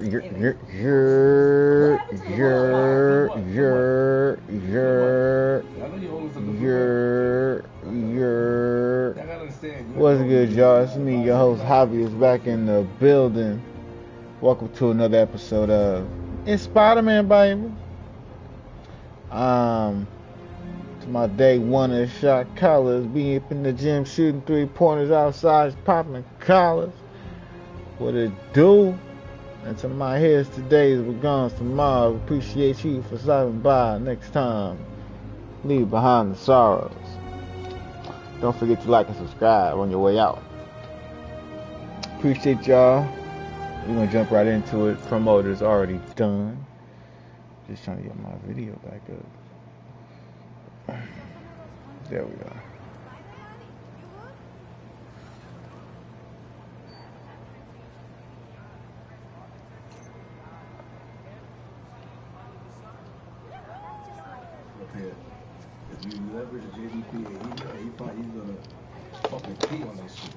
You're, Anyway. you're, you're, What happened to the you're, What? you're, you're, I know you always looking for you're. I gotta understand. What's good, y'all? It's me, your host, Javi, is back in the building. Welcome to another episode of It's Spider-Man, baby. To my day one of shot collars, be up in the gym shooting 3-pointers outside, popping collars. What it do? And to my heads today is we're gone tomorrow. Appreciate you for stopping by. Next time, leave behind the sorrows. Don't forget to like and subscribe on your way out. Appreciate y'all. We're gonna jump right into it. Promoter's already done. Just trying to get my video back up. There we go. If you leverage JDP and he's gonna fucking pee on that shit.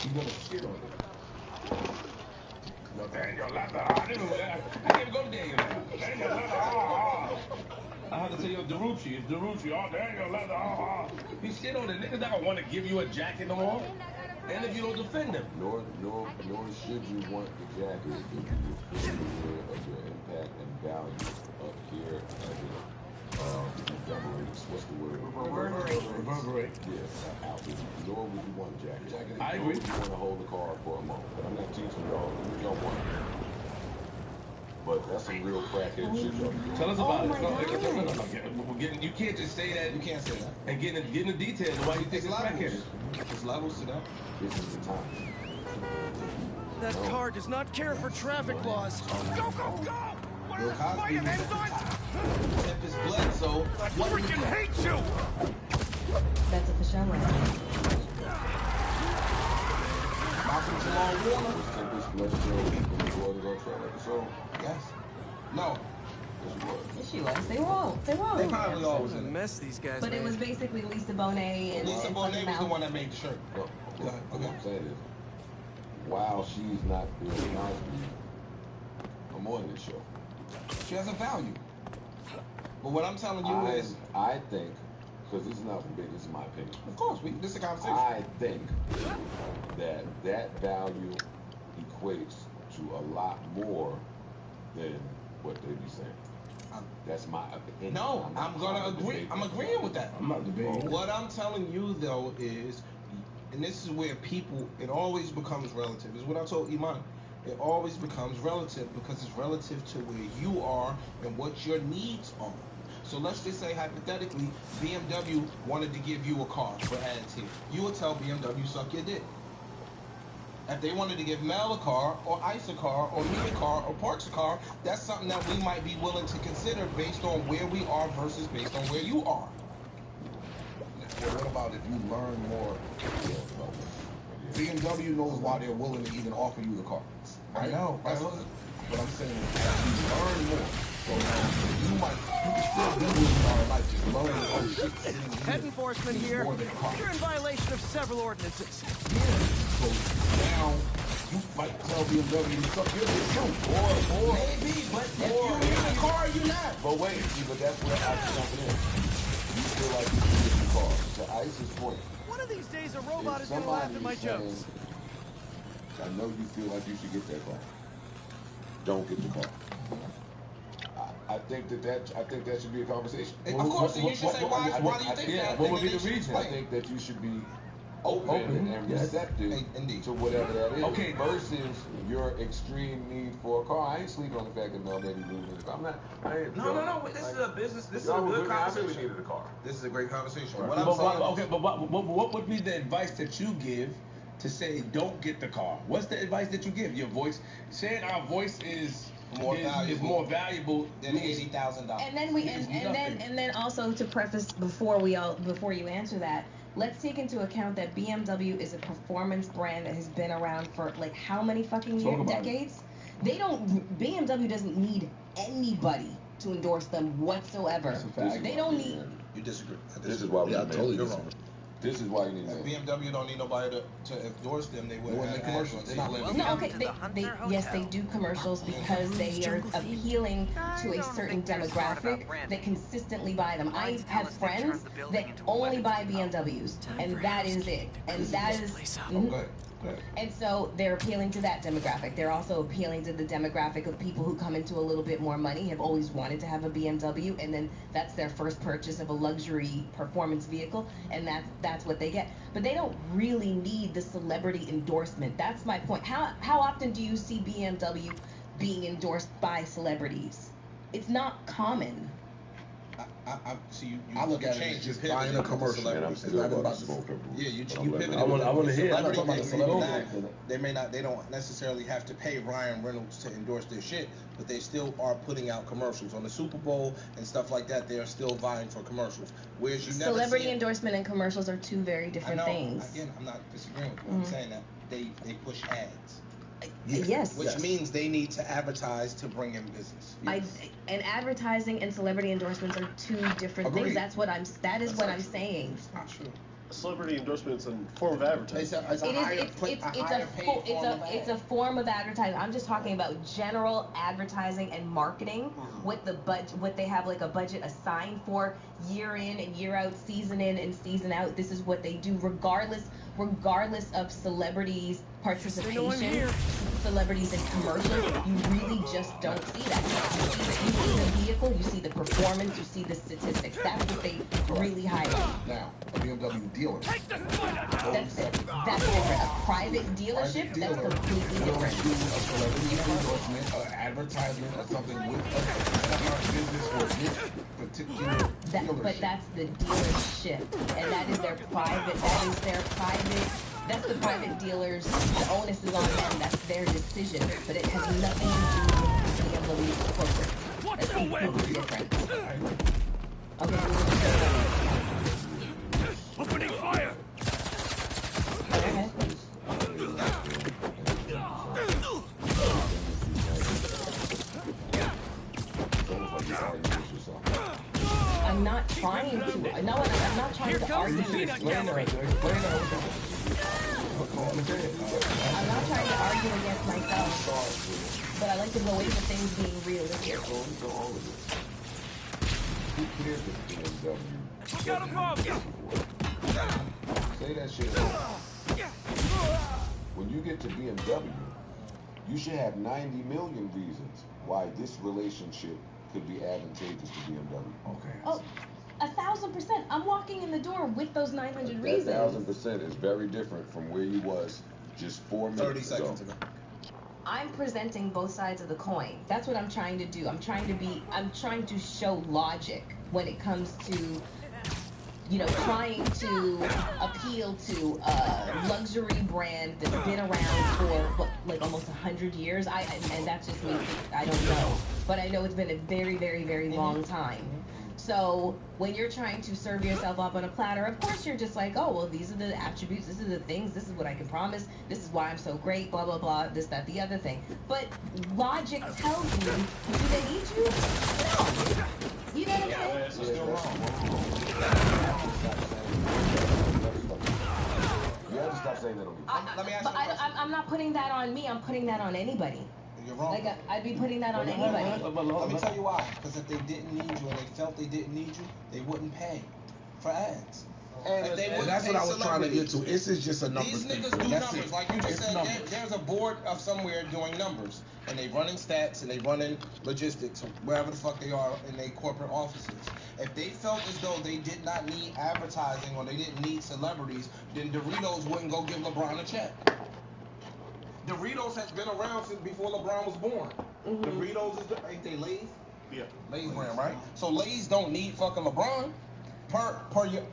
He's gonna shit on it. No, Daniel Leather. I didn't even go to Daniel Leather. Daniel Leather. I have to say, yo, Darucci. It's Darucci. Oh, Daniel Leather. He shit on it. Niggas not gonna want to give you a jacket no more. And if you don't defend him. Nor should you want the jacket if you are fully aware of your impact and value up here as it reverberates. What's the word? Reverberate. Yeah, out. Nor would you want a jacket. I agree. Nor would you want to hold the card for a moment. But I'm not teaching y'all. You don't want it. But that's some real crackhead shit, y'all. Tell us about it. No. You can't just say that. You can't say that. And get in the details of why you think it's crackhead. There's levels to that. This is the time. That car does not care for traffic laws. Go, go, go! Bill Cosby was at the top. Tempest Bledsoe. I freaking hate you! That's it for show right. Malcolm Jamal Warner. Was Tempest Bledsoe in the Gordon Go Trail episode? Yes. No. Yes, it was. Yes, she was. They were all They in probably there. all What was a in it. mess these guys But it was made. basically Lisa Bonet and Lisa and Bonet fucking was the Mal. one that made the shirt. Well, Go ahead, what okay. I'm saying is, while she's not Bill Cosby, I'm on this show. She has a value. But what I'm telling you is, I think, because this is not from Big, this is my opinion. of course, this is a conversation. I think that value equates to a lot more than what they be saying. That's my opinion. No, I'm gonna agree. I'm agreeing with that. I'm not debating. What I'm telling you though is, and this is where people, it always becomes relative. Is what I told Iman. It always becomes relative because it's relative to where you are and what your needs are. So let's just say hypothetically, BMW wanted to give you a car for ads here. You would tell BMW, suck your dick. If they wanted to give Mel a car, or Ice a car, or me a car, or Parks a car, that's something that we might be willing to consider based on where we are versus based on where you are. Well, what about if you learn more? BMW knows why they're willing to even offer you the car. I know. That's what I'm saying. As you learn more, so now you can still do what you are like, just learn oh shit, sitting here Head enforcement is here. more than a car. You're in violation of several ordinances. So now you might tell BMW to suck your dick too, or Maybe, but if you're in the car, you're not. But wait, see, but that's where I jumping in. You feel like you should get the car. To Ice's point, One of these days, a robot if is gonna laugh at my somebody's jokes. saying, I know you feel like you should get that car. Don't get the car. I think that should be a conversation. Of course, you should say, why do you think that? What would be And the then reason? I explain. think that you should be open and Yes. receptive Indeed. to whatever that is. Okay. Versus your extreme need for a car. I ain't sleeping on the fact that Mel maybe losing his car. I'm not. I ain't. No. This is a business. This is a Y'all was good looking, I really conversation. needed a car. This is a great conversation. Right. What I'm saying. Okay, but what would be the advice that you give to say don't get the car? What's the advice that you give? Your voice, saying our voice is more valuable than $80,000. And then and then also to preface before you answer that, let's take into account that BMW is a performance brand that has been around for like how many fucking decades? BMW doesn't need anybody to endorse them whatsoever. That's a fact. They don't need. You disagree. This is why we Yeah, I made totally it. disagree. This is why you need If that. BMW don't need nobody to endorse them, they wouldn't have commercials. They're not letting No, okay, yes, they do commercials because they are appealing to a certain demographic that consistently buy them. I have friends that only buy BMWs, and that is it. And that is. Okay. And so they're appealing to that demographic. They're also appealing to the demographic of people who come into a little bit more money, have always wanted to have a BMW, and then that's their first purchase of a luxury performance vehicle, and that's what they get. But they don't really need the celebrity endorsement. That's my point. How often do you see BMW being endorsed by celebrities? It's not common. I see you. I look at it as just buying a commercial. And I'm It's still not going to about smoke it. Yeah, you But I'm letting pivoted. it- I want to hear. Celebrity, Celebrity, they don't necessarily have to pay Ryan Reynolds to endorse their shit, but they still are putting out commercials on the Super Bowl and stuff like that. They are still vying for commercials. Whereas you never Celebrity see it. endorsement and commercials are two very different things. Again, I'm not disagreeing with you. I'm saying that they push ads. Yes. Which means they need to advertise to bring in business. And advertising and celebrity endorsements are two different Agreed. things. That is what I'm saying. It's not true. Celebrity endorsement's a form of advertising. It's a form of advertising. I'm just talking about general advertising and marketing with the budget, what they have like a budget assigned for year in and year out, season in and season out. This is what they do regardless of celebrities' participation, celebrities in commercials. You really just don't see that. You see the vehicle, you see the performance, you see the statistics. That's what they really highlight. Now, a BMW dealer. That's different. A private dealership, that's completely different. Do a celebrity endorsement, an advertisement, or something with a business or this particular dealership. But that's the dealership, and that is their private. That's the private dealers. The onus is on them. That's their decision. But it has nothing to do with BMW corporate. That's completely different. Okay. Opening fire! Okay. I'm not trying to. No, I'm not trying to argue. Explain that. I'm not trying to argue against myself, but I like to go into things being realistic. Who cares if BMW? Look out above! Say that shit. When you get to BMW, you should have 90 million reasons why this relationship could be advantageous to BMW. Okay. Oh, 1,000%. I'm walking in the door with those 900 reasons. 1,000% is very different from where you was just 4 minutes 30 seconds ago. I'm presenting both sides of the coin. That's what I'm trying to do. I'm trying to show logic when it comes to, trying to appeal to a luxury brand that's been around for almost 100 years. And that's just me. I don't know, but I know it's been a very, very, very long time. So when you're trying to serve yourself up on a platter, of course you're just like, oh, well, these are the attributes, this is the things, this is what I can promise, this is why I'm so great, blah, blah, blah, this, that, the other thing. But logic tells you, do they need you? No. You know what I'm saying? You have to stop saying that on me. Let me ask But you a question. I'm not putting that on me, I'm putting that on anybody. You're wrong. Like, I'd be putting that on anybody. Let me tell you why. Because if they didn't need you and they felt they didn't need you, they wouldn't pay for ads. And that's what I was trying to get to. This is just a numbers These thing. niggas do That's numbers. it. Like you just It's said, numbers. there's a board of somewhere doing numbers. And they running stats and they running logistics, wherever the fuck they are in their corporate offices. If they felt as though they did not need advertising or they didn't need celebrities, then Doritos wouldn't go give LeBron a check. Doritos has been around since before LeBron was born. Doritos ain't they Lay's? Yeah. Lay's brand, right? So Lay's don't need fucking LeBron. Per your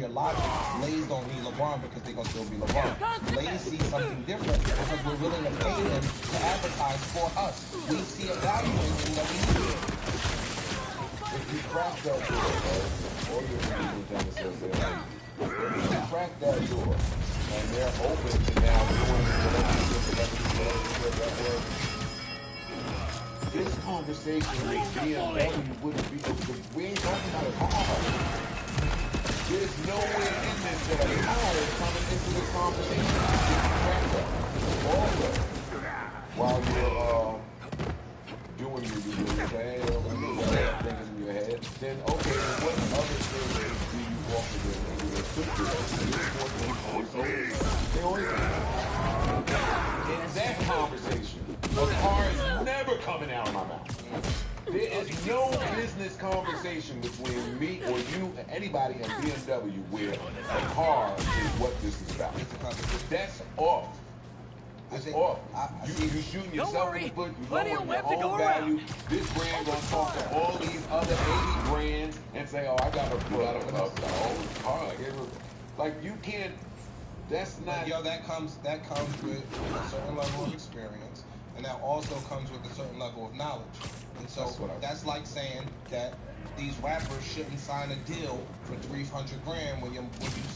logic, Lay's don't need LeBron because they gonna still be LeBron. Lay's see something different because we're willing to pay them to advertise for us. We see a value in them that we need. If you crack that door, right, all your people down the stairs, if you crack that door, and they're open to now doing whatever that was, this conversation with BMW wouldn't be, we ain't talking about it hard. There's nowhere in this that a car is coming into this conversation. Also, while you're doing your due diligence, hey, things in your head, then okay, then what other things do you walk into? Maybe they could do. They always in that conversation, a car is never coming out of my mouth. There is no business conversation between me or you or anybody in BMW where a car is what this is about. That's off. It's off. You shooting yourself in the foot. You lowering your own value. This brand gonna talk to all these other 80 brands and say, "Oh, I got a old car." Like you can't. That's not. Yo, that comes with a certain level of experience, and that also comes with a certain level of knowledge. And so that's like saying that these rappers shouldn't sign a deal for $300 grand when you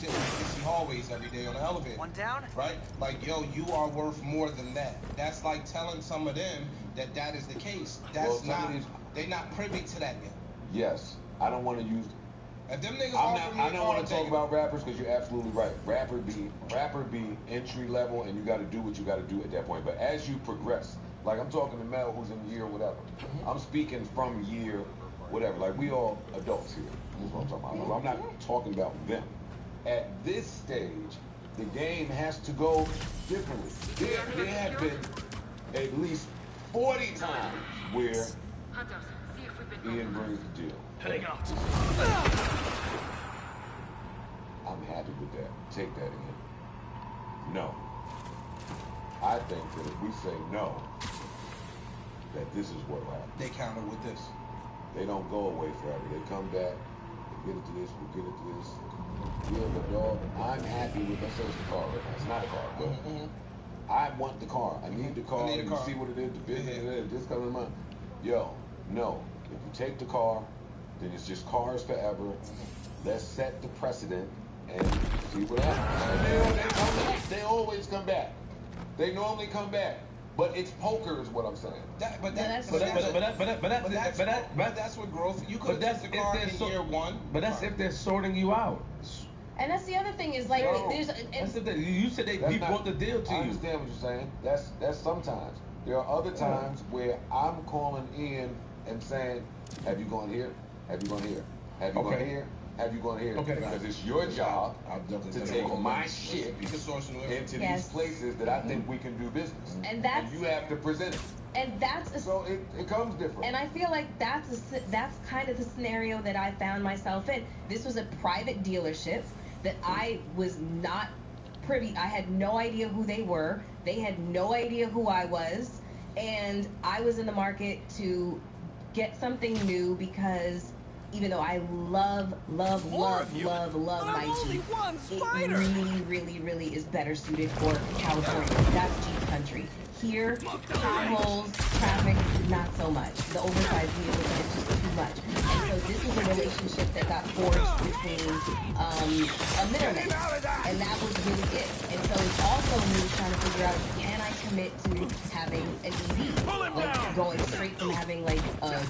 sit in busy hallways every day on the elevator. One down? Right? Like, yo, you are worth more than that. That's like telling some of them that is the case. That's they're not privy to that yet. Yes, I don't want to use. If them niggas I don't want to talk about rappers because you're absolutely right. Rapper be entry level, and you got to do what you got to do at that point. But as you progress, like I'm talking to Mel, who's in year whatever. I'm speaking from year whatever. Like we all adults here. That's what I'm talking about. I'm not talking about them. At this stage, the game has to go differently. There have been at least 40 times where Ian brings the deal. Heading out. I'm happy with that. Take that in. No. I think that if we say no, that this is what will happen. They counter with this. They don't go away forever. They come back, they get into this, we get into this. Yeah, but dog, I'm happy with, let's say it's the car right now. It's not a car, but I want the car. I need the car. You see what it is, the business it is, this coming month. Yo, no. If you take the car, then it's just cars forever. Let's set the precedent and see what happens. And they come back. They always come back. They normally come back. But it's poker is what I'm saying. But that's what growth. You could have the car in year one. But that's if they're sorting you out. And that's the other thing is like there's. That's if you said they brought the deal to you. I understand what you're saying. That's sometimes. There are other times where I'm calling in and saying, "Have you gone here? Have you gone here? Have you gone here? Have you gone here?" Okay. Because it's your job to take my shit into these places that I think we can do business. And that's you have to present it. And that's so it comes different. And I feel like that's kind of the scenario that I found myself in. This was a private dealership that I was not privy. I had no idea who they were. They had no idea who I was, and I was in the market to get something new because even though I love my Jeep, it really is better suited for California. That's Jeep country. Here, potholes, traffic, not so much. The oversized vehicles is just too much. And so this was a relationship that got forged between a middleman. And that was really it. And so it's also me trying to figure out, can I commit to having an EV? Like going straight from having like a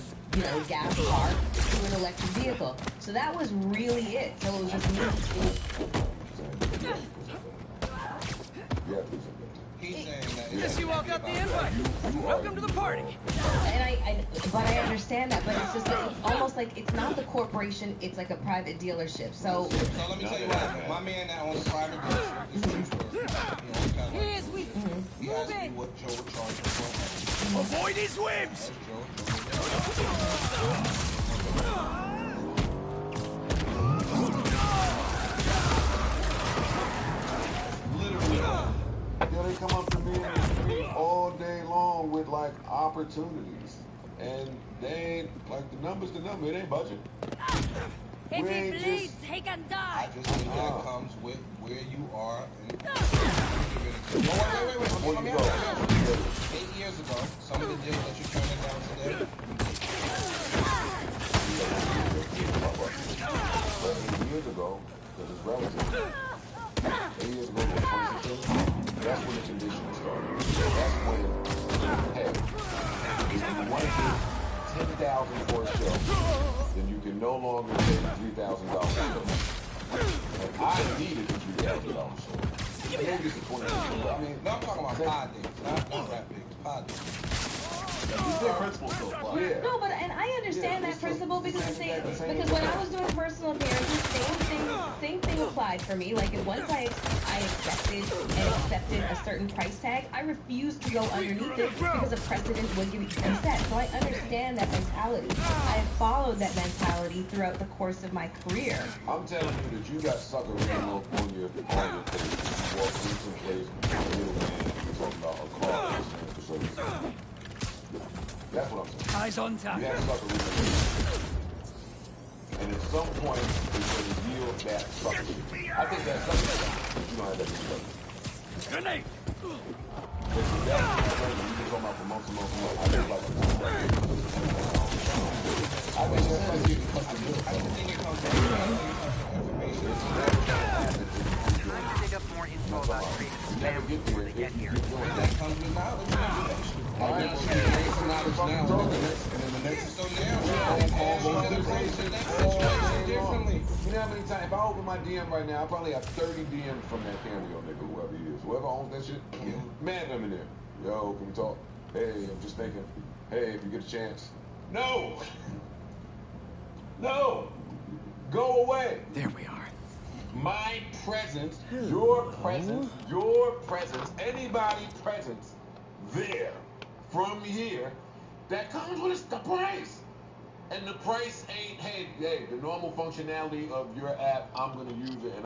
gas car to an electric vehicle. So that was really it. So it was just me. He's saying that. Guess you all got the invite. Welcome to the party. And but I understand that. But it's just like, it's almost like it's not the corporation. It's like a private dealership. So let me tell you what. My man that owns a private dealership is true story. He asked me what Joe would charge for. Avoid his whims. They come up to me in the street all day long with like opportunities, and they ain't like the number. It ain't budget. If he bleeds, he can die. I just think that comes with where you are. Wait. 8 years ago, some of the deals that you're turning down today. 8 years ago, because it's relative. 8 years ago, 2016. That's when the conditioning started. That's when, hey, if you want to get $10,000 for a show, then you can no longer take $3,000 a show. And I needed to do that with our show. Maybe this is 20. I mean, No, I'm talking about pod niggas, not rap niggas, pod niggas. Their principles still apply. Yeah. No, but and I understand that principle because because when I was doing personal appearances, same thing applied for me. Like if once I accepted a certain price tag, I refused to go underneath it because a precedent would be set. So I understand that mentality. I have followed that mentality throughout the course of my career. I'm telling you that you got sucker written up on your page. You walk in some place, a little man, you're talking about a car for service. That's what I'm saying. Eyes on You target. have sucker written. And at some point, it's going to yield that sucker. I think that sucker, but you don't have that many suckers. Grenade. But see, that's what you've been talking about for months and months and months. I just like I think that's like getting custom. I think it comes from information. Time to dig up more info about Kratos' family before they get here. That comes with knowledge and information. I You gain some knowledge now, and then the next. So now you can approach the next situation differently. You know how many times, if I open my DM right now, I probably have 30 DMs from that cameo nigga, whoever he is. Whoever owns that shit, mad them in there. Yo, can we talk? Hey, I'm just thinking. Hey, if you get a chance. No! No! Go away! There we are. My presence, your presence, anybody presence there, from here, that comes with the price. And the price ain't, hey, the normal functionality of your app, I'm gonna use it and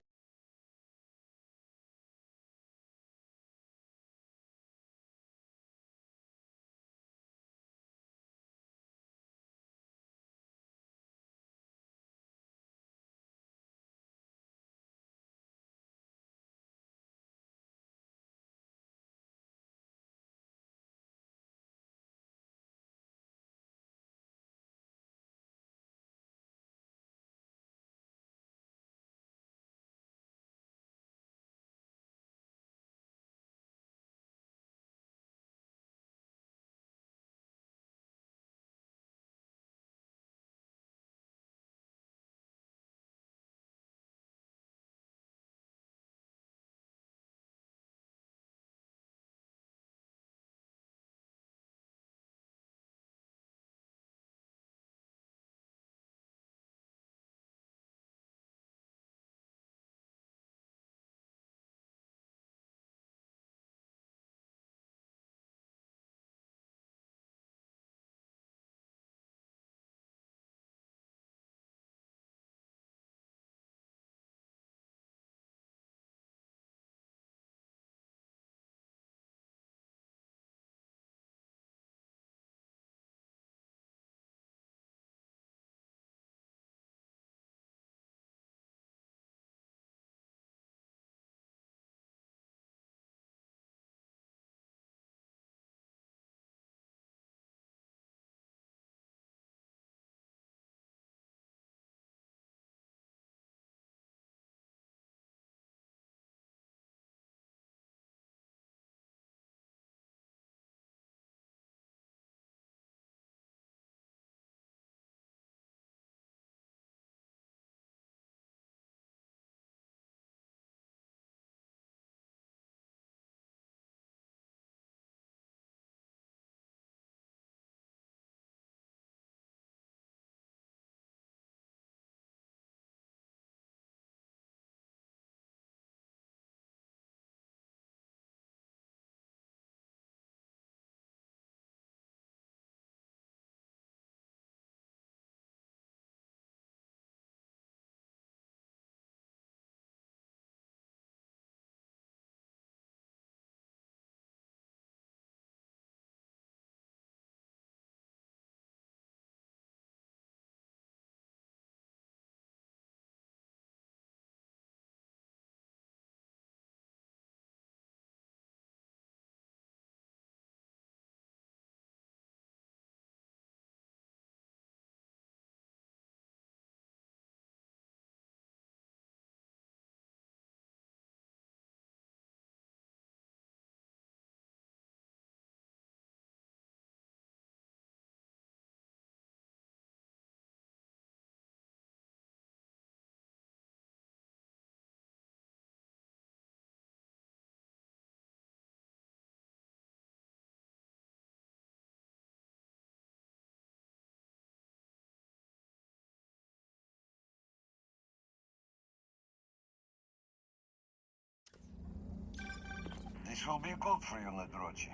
This will be good for you, Nadrochi.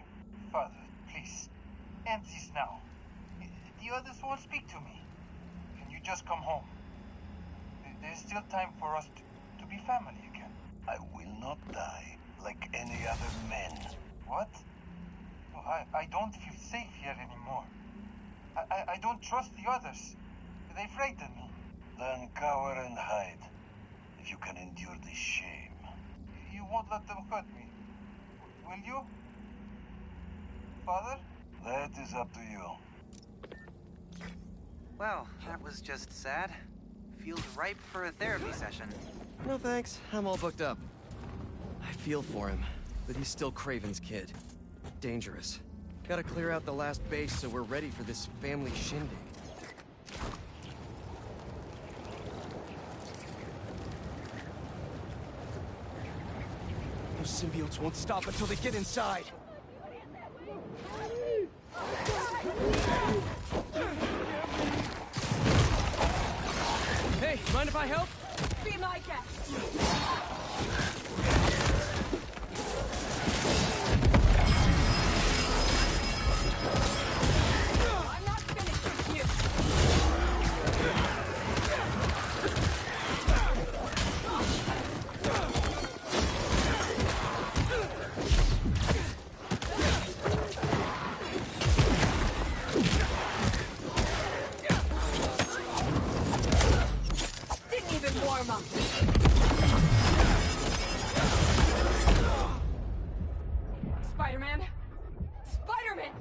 Father, please. End this now. The others won't speak to me. Can you just come home? There's still time for us to be family again. I will not die like any other men. What? I don't feel safe here anymore. I don't trust the others. They frighten me. Then cower and hide, if you can endure this shame. You won't let them hurt me, will you? Father? That is up to you. Well, that was just sad. Feels ripe for a therapy session. No thanks, I'm all booked up. I feel for him, but he's still Kraven's kid. Dangerous. Gotta clear out the last base so we're ready for this family shindig. Those symbiotes won't stop until they get inside. Hey, mind if I help? Be my guest. I'm not finished with you. Didn't even warm up. Spider-Man! Spider-Man!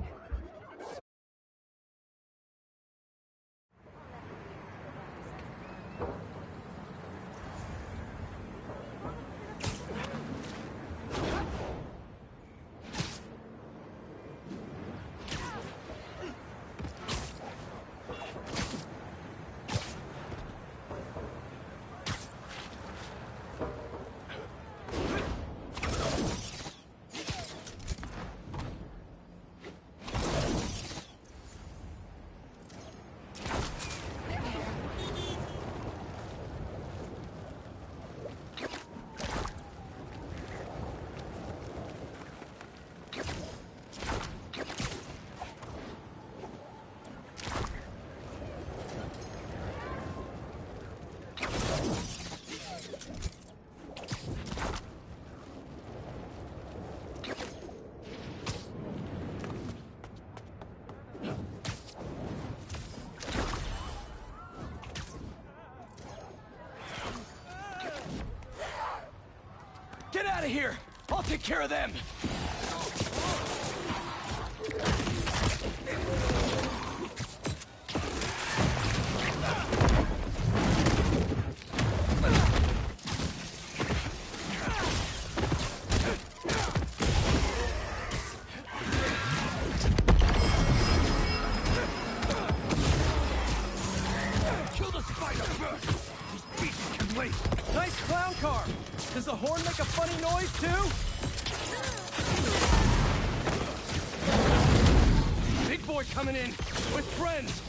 Get out of here! I'll take care of them! Kill the spider first! These beasts can wait! Nice clown car! Does the horn make a funny noise, too? Big boy coming in with friends!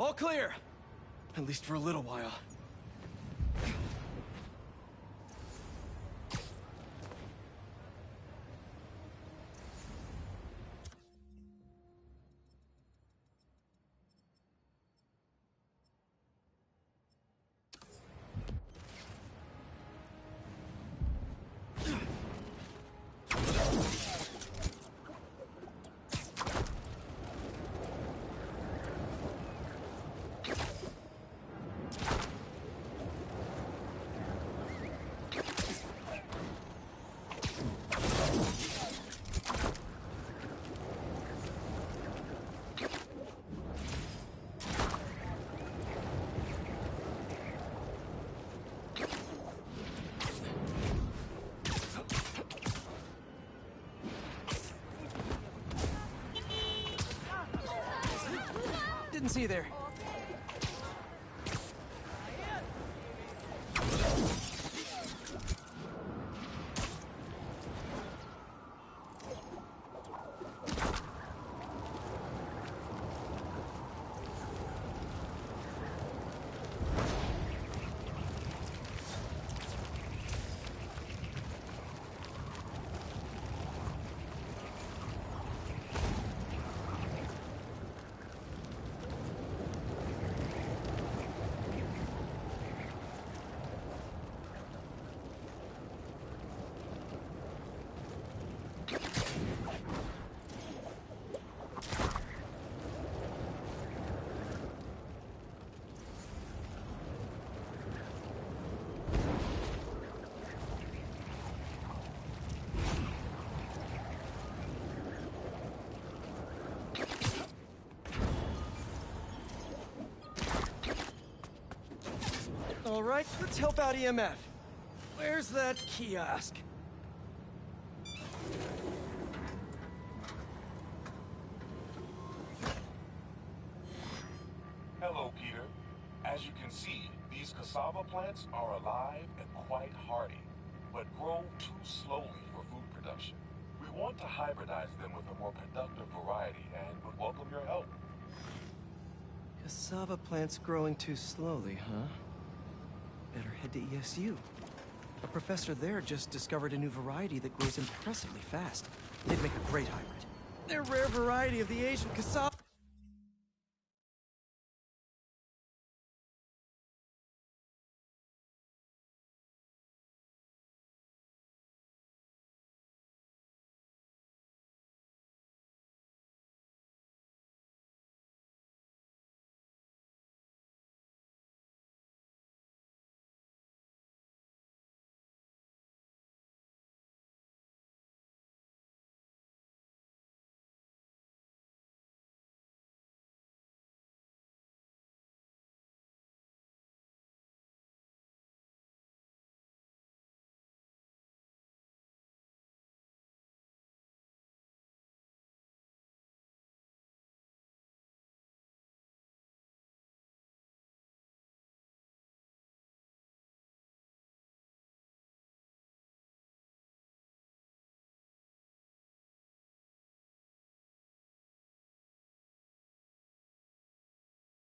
All clear! At least for a little while. and see there. All right, let's help out EMF. Where's that kiosk? Hello, Peter. As you can see, these cassava plants are alive and quite hardy, but grow too slowly for food production. We want to hybridize them with a more productive variety and would welcome your help. Cassava plants growing too slowly, huh? Better head to ESU. A professor there just discovered a new variety that grows impressively fast. They'd make a great hybrid. Their rare variety of the Asian cassava...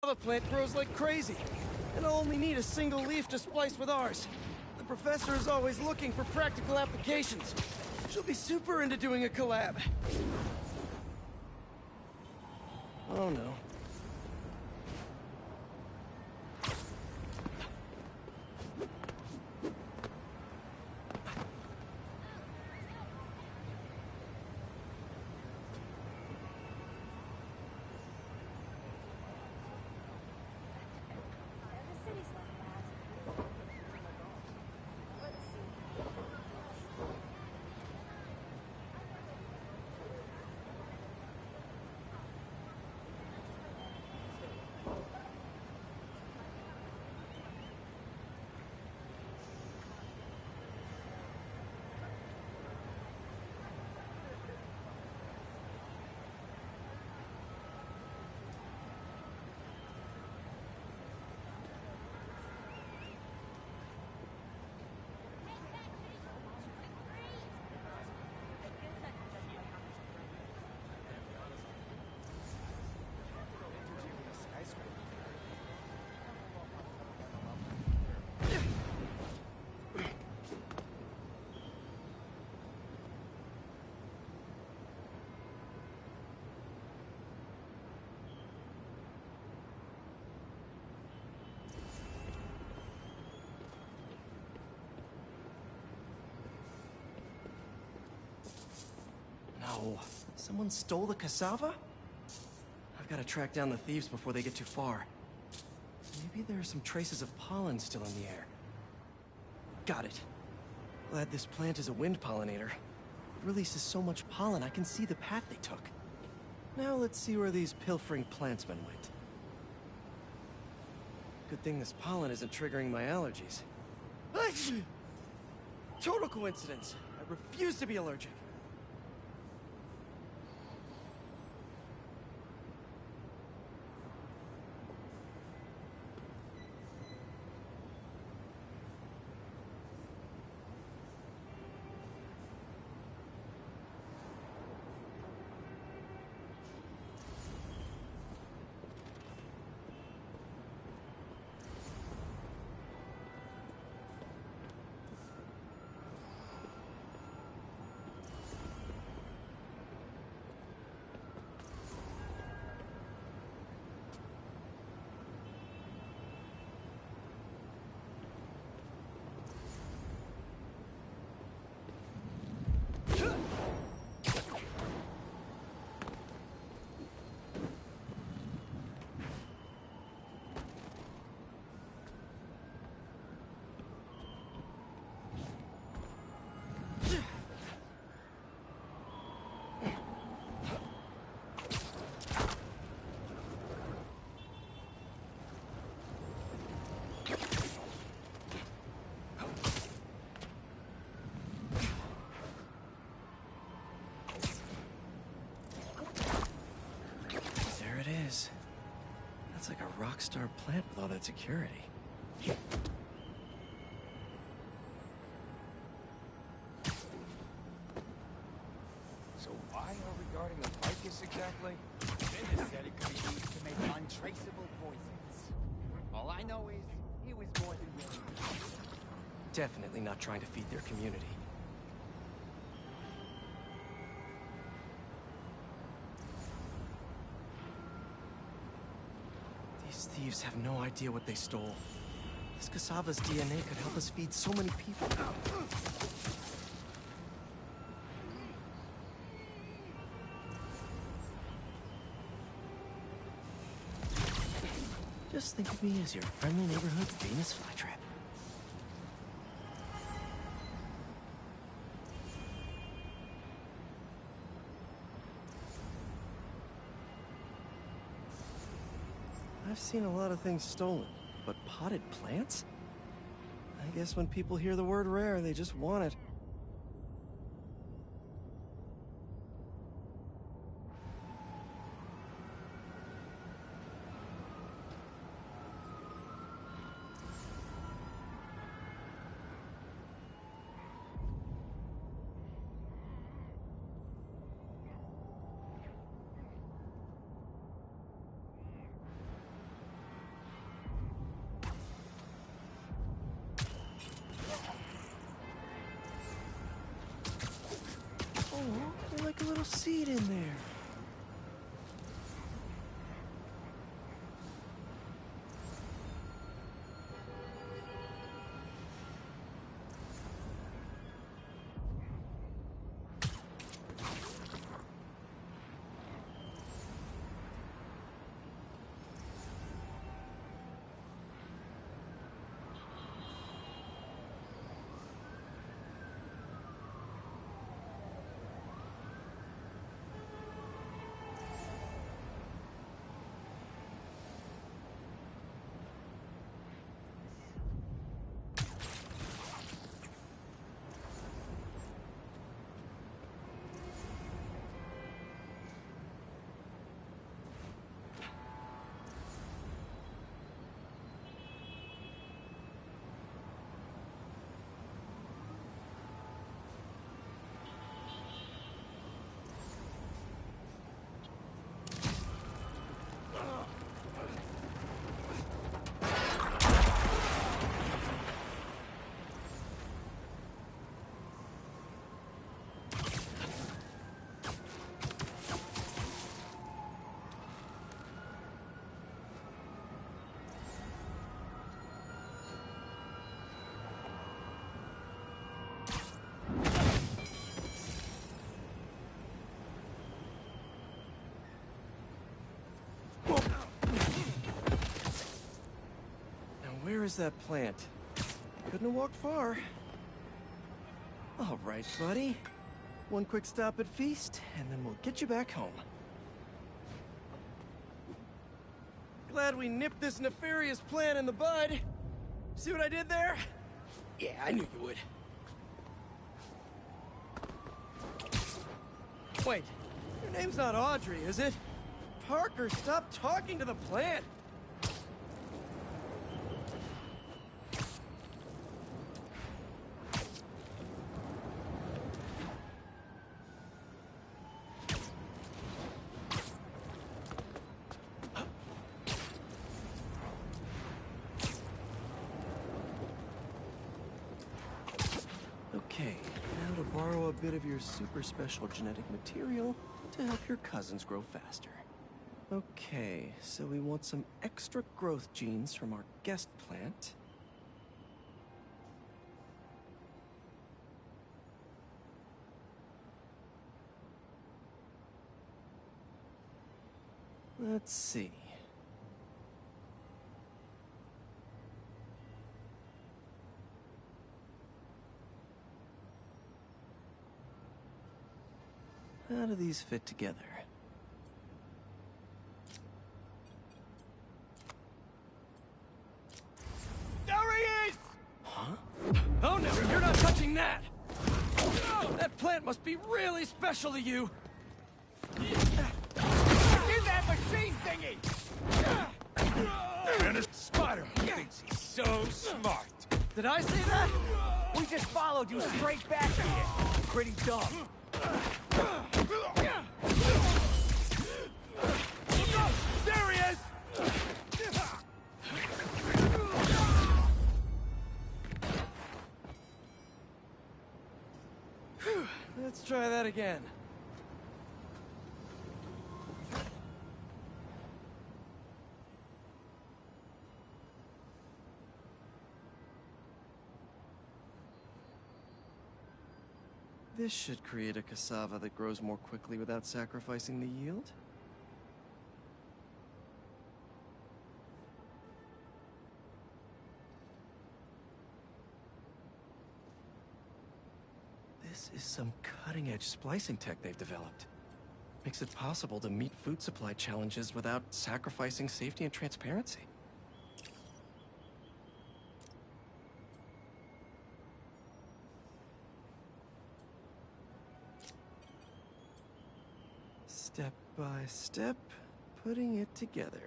The plant grows like crazy, and I'll only need a single leaf to splice with ours. The professor is always looking for practical applications. She'll be super into doing a collab. Oh no. No. Someone stole the cassava? I've got to track down the thieves before they get too far. Maybe there are some traces of pollen still in the air. Got it. Glad this plant is a wind pollinator. It releases so much pollen I can see the path they took. Now let's see where these pilfering plantsmen went. Good thing this pollen isn't triggering my allergies. Total coincidence. I refuse to be allergic. like a rock star plant with all that security. So why are we guarding the ficus exactly? Dennis said it could be used to make untraceable poisons. All I know is he was more than willing. Definitely not trying to feed their community. These thieves have no idea what they stole. This cassava's DNA could help us feed so many people. Just think of me as your friendly neighborhood Venus flytrap. I've seen a lot of things stolen, but potted plants? I guess when people hear the word rare, they just want it. Oh, like a little seed in there. Where is that plant? Couldn't have walked far. All right, buddy. One quick stop at Feast, and then we'll get you back home. Glad we nipped this nefarious plan in the bud. See what I did there? Yeah, I knew you would. Wait, your name's not Audrey, is it? Parker, stop talking to the plant! Okay, now to borrow a bit of your super special genetic material to help your cousins grow faster. Okay, so we want some extra growth genes from our guest plant. Let's see. How do these fit together? There he is! Huh? Oh no, you're not touching that! Oh, that plant must be really special to you! Get that machine thingy! And a Spider-Man thinks he's so smart. Did I say that? We just followed you straight back here. Pretty dumb. Look up! There he is! Let's try that again. This should create a cassava that grows more quickly without sacrificing the yield. This is some cutting-edge splicing tech they've developed. Makes it possible to meet food supply challenges without sacrificing safety and transparency. Step by step, putting it together.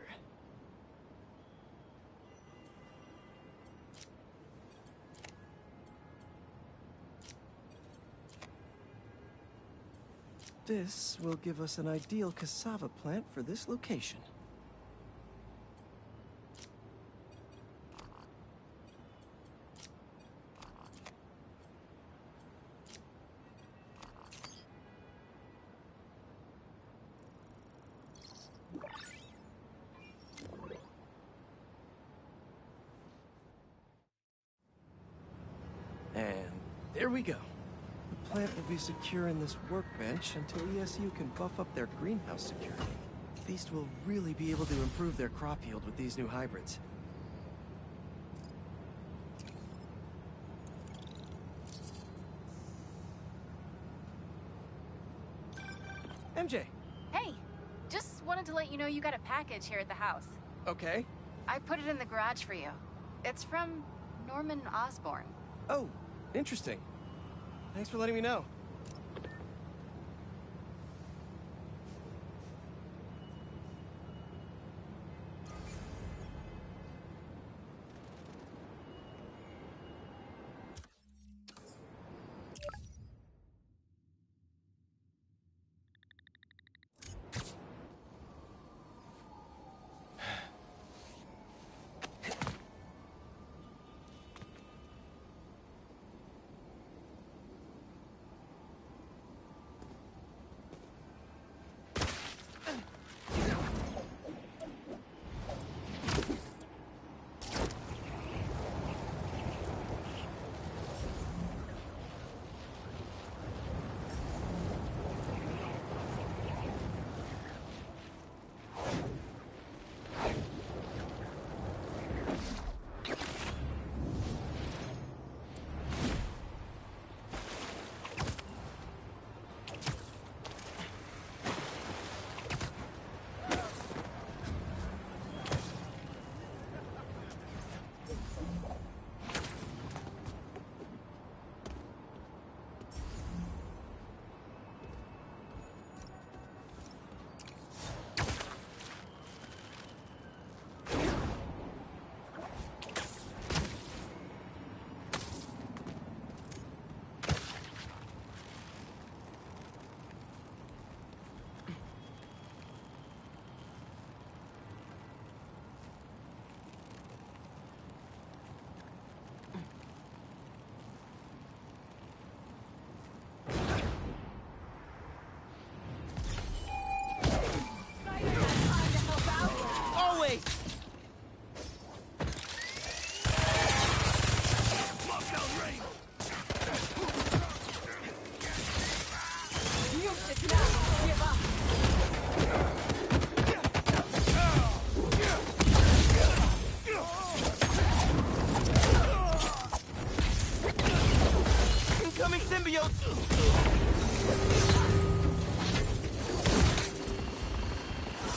This will give us an ideal cassava plant for this location. And there we go. The plant will be secure in this workbench until ESU can buff up their greenhouse security. Feast will really be able to improve their crop yield with these new hybrids. MJ! Hey! Just wanted to let you know you got a package here at the house. Okay. I put it in the garage for you. It's from Norman Osborn. Oh, interesting. Thanks for letting me know.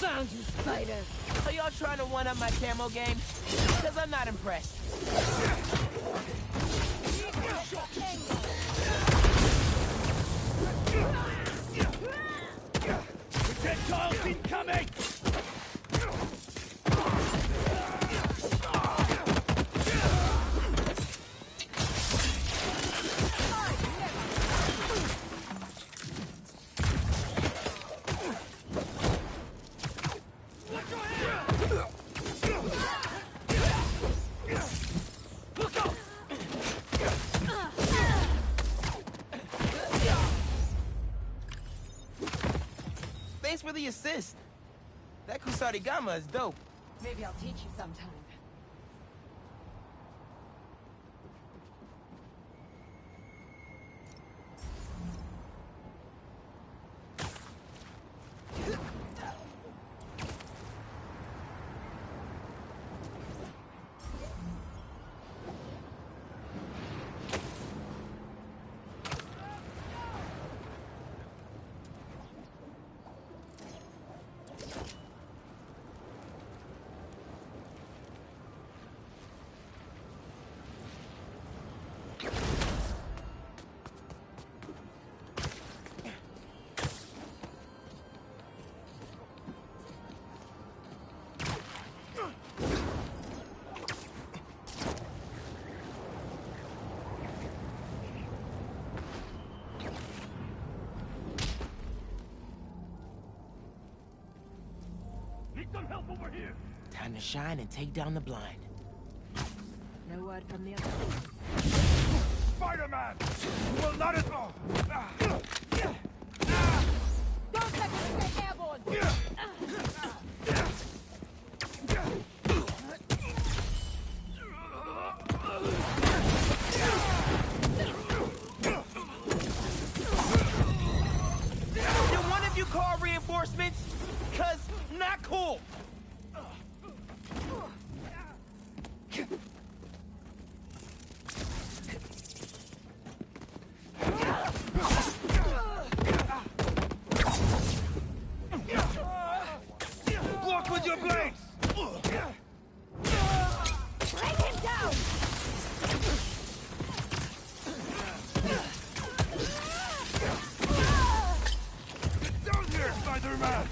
Found you, spider. Are y'all trying to one-up my camo game? Because I'm not impressed. Projectiles incoming! Thanks for the assist. That Kusarigama is dope. Maybe I'll teach you sometime. Some help over here. Time to shine and take down the blind. No word from the other. Spider-Man! You will not... Don't let me stay airborne! Did one of you call reinforcements? Cause not cool. Block with your blades. Bring him down. Down here, Spider-Man!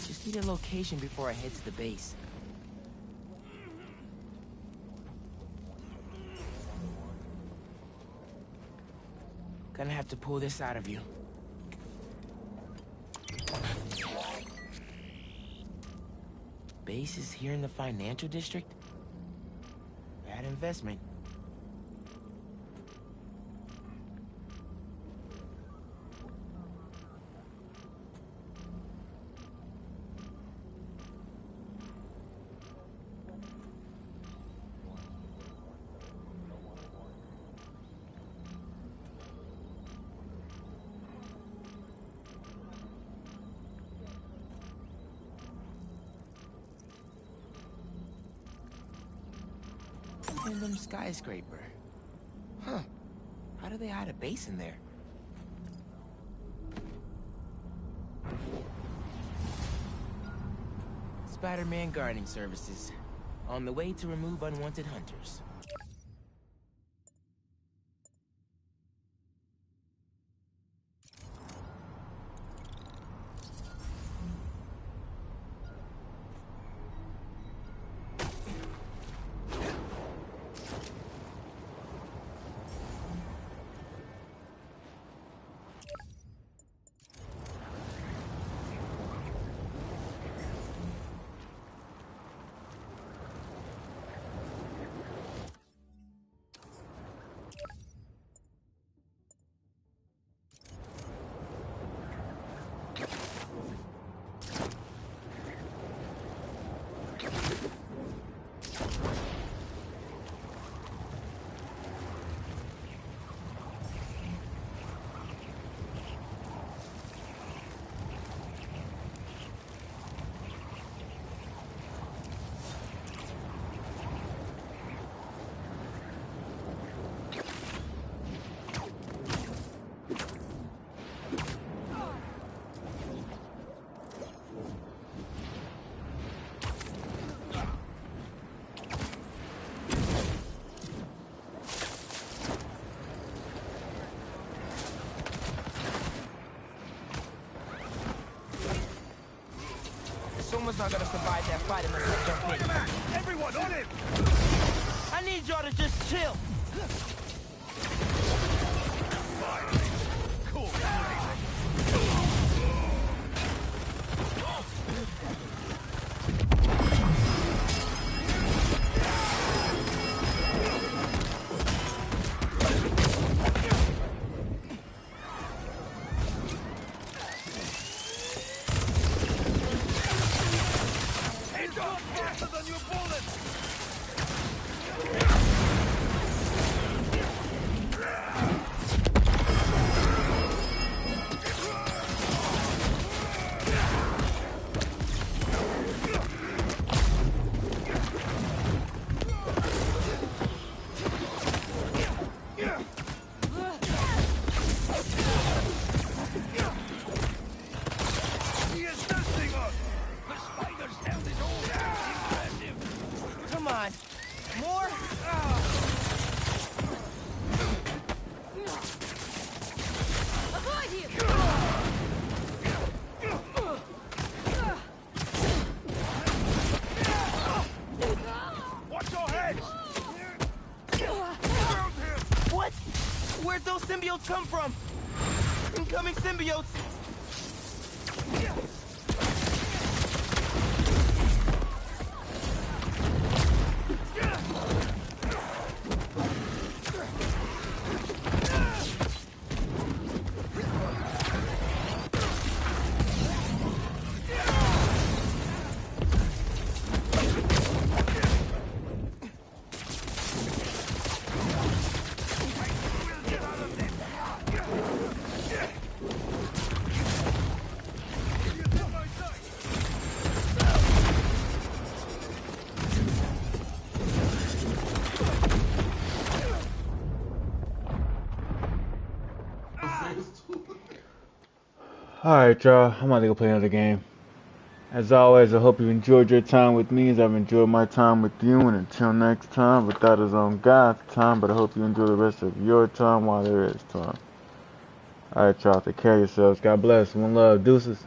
Just need a location before I head to the base. Gonna have to pull this out of you. Base is here in the financial district? Bad investment. Random skyscraper. Huh. How do they hide a base in there? Spider-Man guarding services. On the way to remove unwanted hunters. Someone's not gonna survive that fight unless I jump in. Everyone, on him! I need y'all to just chill. Cool. Come on. More? Avoid him! Watch your head! What? Where'd those symbiotes come from? Incoming symbiotes! Alright, y'all. I'm about to go play another game. As always, I hope you enjoyed your time with me as I've enjoyed my time with you. And until next time, but that is on God's time. But I hope you enjoy the rest of your time while there is time. Alright, y'all. Take care of yourselves. God bless. One love. Deuces.